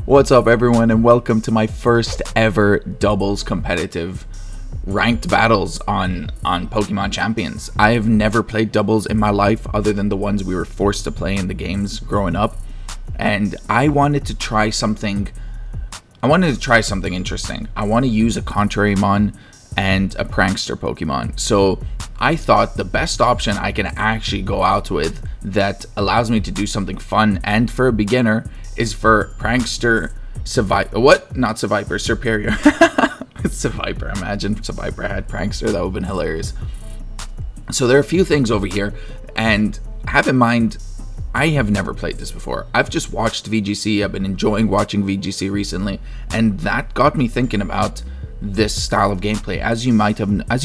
What's up, everyone, and welcome to my first ever doubles competitive ranked battles on Pokemon Champions. I have never played doubles in my life other than the ones we were forced to play in the games growing up, and I wanted to try something. Interesting. I want to use a Contrarymon and a Prankster Pokemon. So I thought the best option I can actually go out with that allows me to do something fun and for a beginner is for Prankster Serperior. Seviper. Imagine Seviper had Prankster. That would have been hilarious. So there are a few things over here, and have in mind, I have never played this before. I've just watched VGC. I've been enjoying watching VGC recently, and that got me thinking about this style of gameplay. As you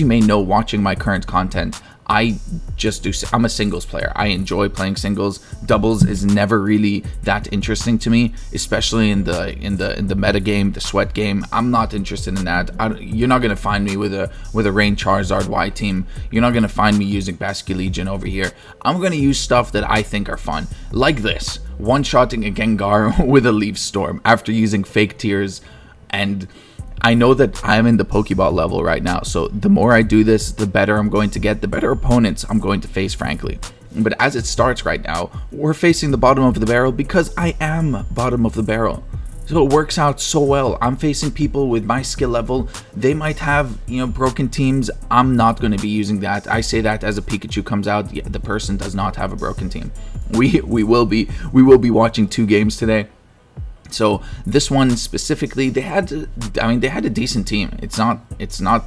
may know, watching my current content, I'm a singles player. I enjoy playing singles. Doubles is never really that interesting to me, especially in the meta game, the sweat game. I'm not interested in that. You're not gonna find me with a Rain Charizard Y team. You're not gonna find me using Basculegion over here. I'm gonna use stuff that I think are fun, like this: one-shotting a Gengar with a Leaf Storm after using fake tears. And I know that I'm in the Pokeball level right now, so the more I do this, the better I'm going to get, the better opponents I'm going to face, frankly. But as it starts right now, we're facing the bottom of the barrel because I am bottom of the barrel. So it works out so well. I'm facing people with my skill level. They might have, broken teams. I'm not going to be using that. I say that as a Pikachu comes out. Yeah, the person does not have a broken team. We will be watching 2 games today. So this one specifically, they had a decent team. It's not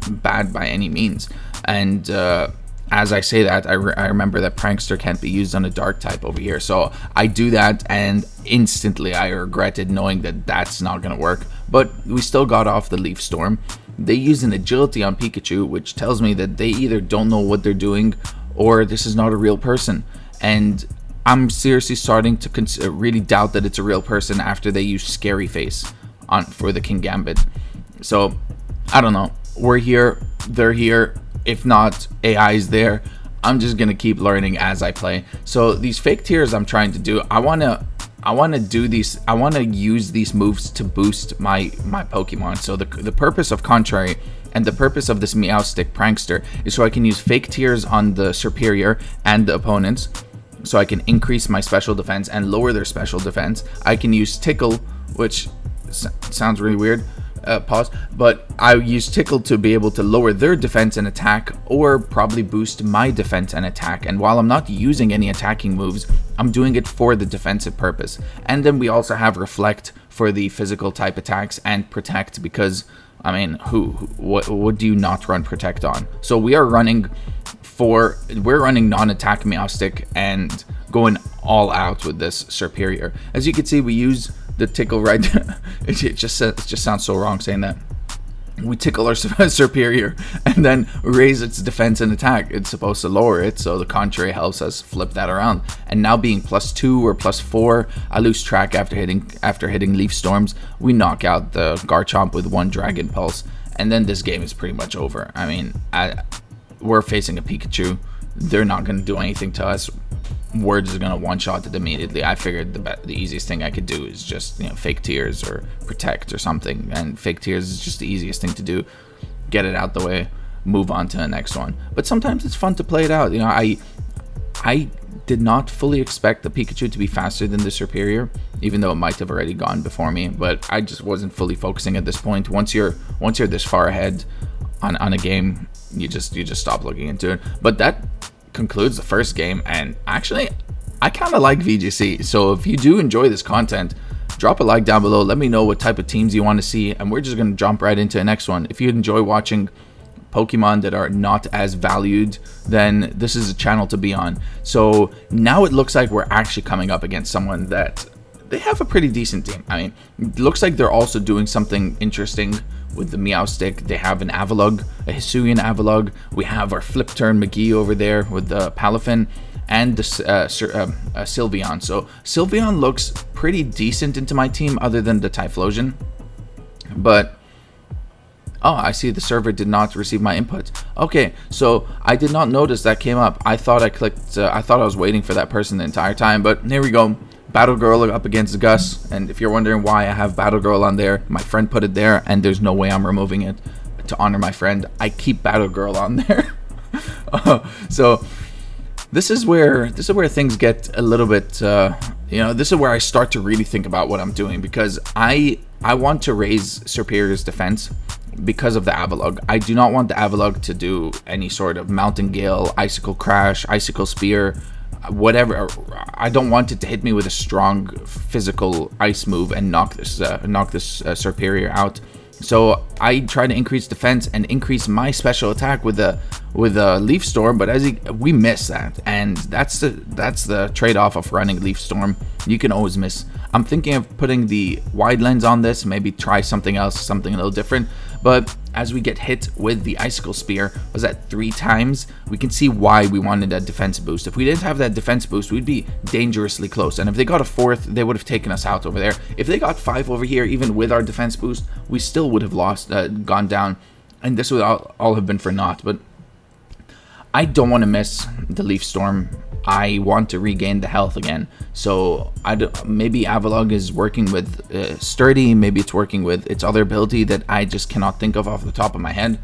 bad by any means. And as I say that, I remember that Prankster can't be used on a dark type over here. So I do that, and instantly I regretted knowing that that's not going to work. But we still got off the Leaf Storm. They used an agility on Pikachu, which tells me that they either don't know what they're doing or this is not a real person. And I'm seriously starting to really doubt that it's a real person after they use Scary Face for the King Gambit. So, I don't know. We're here. They're here. If not, AI is there. I'm just going to keep learning as I play. So, these fake tiers I'm trying to do, I want to use these moves to boost my Pokemon. So, the purpose of Contrary and the purpose of this Meowstic Prankster is so I can use fake tiers on the Serperior and the opponents, so I can increase my special defense and lower their special defense. I can use Tickle, which sounds really weird, but I use Tickle to be able to lower their defense and attack, or probably boost my defense and attack. And while I'm not using any attacking moves, I'm doing it for the defensive purpose. And then we also have Reflect for the physical type attacks, and Protect, because what do you not run Protect on? So we're running non-attack Meowstic and going all out with this Serperior. As you can see, we use the Tickle right. It just sounds so wrong saying that. We tickle our Serperior and then raise its defense and attack. It's supposed to lower it, so the Contrary helps us flip that around. And now being +2 or +4, I lose track after hitting Leaf Storms. We knock out the Garchomp with 1 Dragon Pulse, and then this game is pretty much over. I mean, we're facing a Pikachu. They're not going to do anything to us. We're just going to one-shot it immediately. I figured the easiest thing I could do is just fake tears or Protect or something, and fake tears is just the easiest thing to do. Get it out the way, move on to the next one. But sometimes it's fun to play it out. I did not fully expect the Pikachu to be faster than the Serperior, even though it might have already gone before me, but I just wasn't fully focusing at this point. Once you're this far ahead on a game, you just stop looking into it. But that concludes the first game, and actually I kind of like VGC. So if you do enjoy this content, drop a like down below. Let me know what type of teams you want to see, and we're just going to jump right into the next one. If you enjoy watching Pokemon that are not as valued, then this is a channel to be on. So now it looks like we're actually coming up against someone that they have a pretty decent team. I mean, it looks like they're also doing something interesting with the Meowstic. They have an Avalugg, a Hisuian Avalugg. We have our Flip Turn McGee over there with the Palafin and the Sylveon. So Sylveon looks pretty decent into my team other than the Typhlosion. But oh, I see the server did not receive my input. Okay, so I did not notice that came up. I thought I clicked, I thought I was waiting for that person the entire time, but here we go. Battle Girl up against Gus, and if you're wondering why I have Battle Girl on there, my friend put it there, and there's no way I'm removing it to honor my friend. I keep Battle Girl on there. So this is where things get a little bit, this is where I start to really think about what I'm doing, because I want to raise Serperior's defense because of the Avalugg. I do not want the Avalugg to do any sort of Mountain Gale, Icicle Crash, Icicle Spear, whatever. I don't want it to hit me with a strong physical ice move and knock this Serperior out. So I try to increase defense and increase my special attack with a Leaf Storm, but we miss that, and that's the trade-off of running Leaf Storm. You can always miss. I'm thinking of putting the wide lens on this, maybe try something else, something a little different. But as we get hit with the Icicle Spear, was that 3 times, we can see why we wanted that defense boost. If we didn't have that defense boost, we'd be dangerously close. And if they got a 4th, they would have taken us out over there. If they got 5 over here, even with our defense boost, we still would have gone down. And this would all have been for naught. But I don't want to miss the Leaf Storm. I want to regain the health again. So maybe Avalugg is working with Sturdy. Maybe it's working with its other ability that I just cannot think of off the top of my head.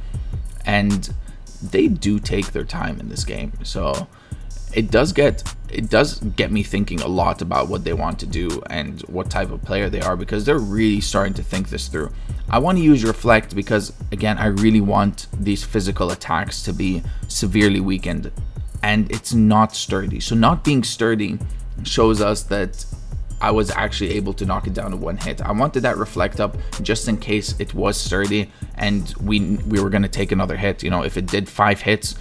And they do take their time in this game. So it does get me thinking a lot about what they want to do and what type of player they are, because they're really starting to think this through. I want to use Reflect because, again, I really want these physical attacks to be severely weakened, and it's not Sturdy. So not being Sturdy shows us that I was actually able to knock it down to 1 hit. I wanted that Reflect up just in case it was Sturdy and we were going to take another hit. If it did 5 hits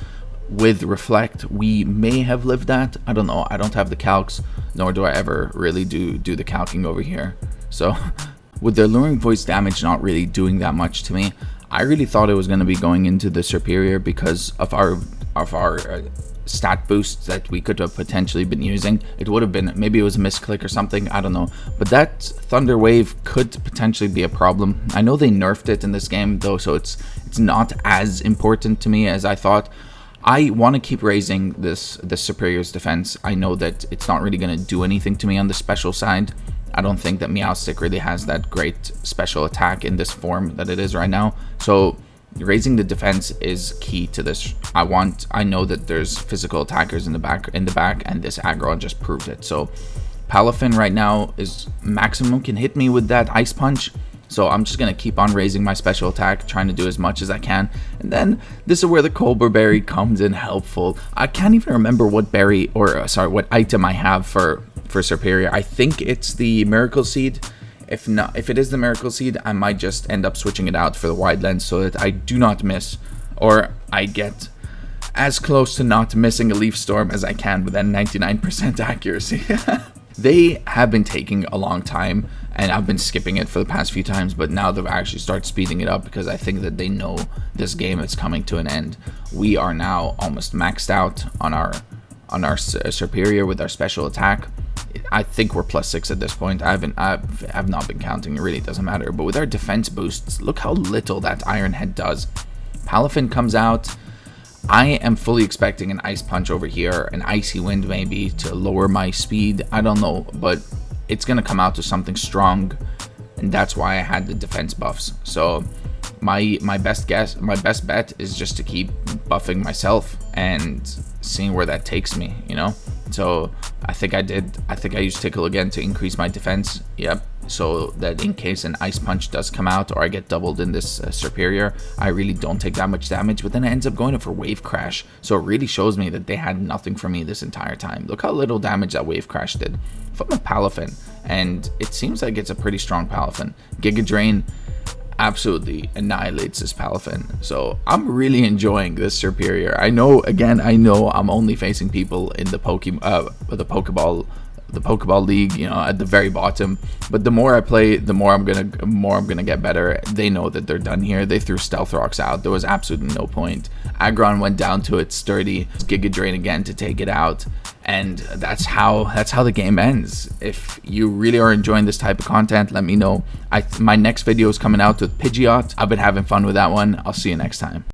with Reflect, we may have lived that. I don't know. I don't have the calcs, nor do I ever really do the calcing over here. So with the Alluring Voice damage not really doing that much to me, I really thought it was going to be going into the Serperior because of our stat boosts that we could have potentially been using. It would have been, maybe it was a misclick or something, I don't know. But that Thunder Wave could potentially be a problem. I know they nerfed it in this game though, so it's not as important to me as I thought. I want to keep raising the Serperior's defense. I know that it's not really going to do anything to me on the special side. I don't think that Meowstic really has that great special attack in this form that it is right now. So raising the defense is key to this. I know that there's physical attackers in the back, and this aggro just proved it. So Palafin right now is maximum, can hit me with that Ice Punch. So I'm just going to keep on raising my special attack, trying to do as much as I can. And then this is where the Cobra Berry comes in helpful. I can't even remember what berry, or what item I have for Serperior. I think it's the Miracle Seed. If it is the Miracle Seed, I might just end up switching it out for the wide lens so that I do not miss, or I get as close to not missing a Leaf Storm as I can with that 99% accuracy. They have been taking a long time, and I've been skipping it for the past few times, but now they've actually started speeding it up because I think that they know this game is coming to an end. We are now almost maxed out on our Serperior with our special attack. I think we're +6 at this point. I've not been counting, it really doesn't matter. But with our defense boosts, look how little that Iron Head does. Palafin comes out. I am fully expecting an Ice Punch over here, an Icy Wind maybe to lower my speed. I don't know, but it's going to come out to something strong, and that's why I had the defense buffs. So my best bet is just to keep buffing myself and seeing where that takes me, So I think I used Tickle again to increase my defense. Yep. So that in case an Ice Punch does come out or I get doubled in this Serperior, I really don't take that much damage, but then it ends up going in for Wave Crash. So it really shows me that they had nothing for me this entire time. Look how little damage that Wave Crash did from a Palafin, and it seems like it's a pretty strong Palafin. Giga Drain absolutely annihilates this Palafin. So I'm really enjoying this Serperior. I know I'm only facing people in the Pokeball League, at the very bottom. But the more I play, the more I'm gonna get better. They know that they're done here. They threw Stealth Rocks out. There was absolutely no point. Aggron went down to its Sturdy, Giga Drain again to take it out, and that's how the game ends. If you really are enjoying this type of content, let me know. My next video is coming out with Pidgeot. I've been having fun with that one. I'll see you next time.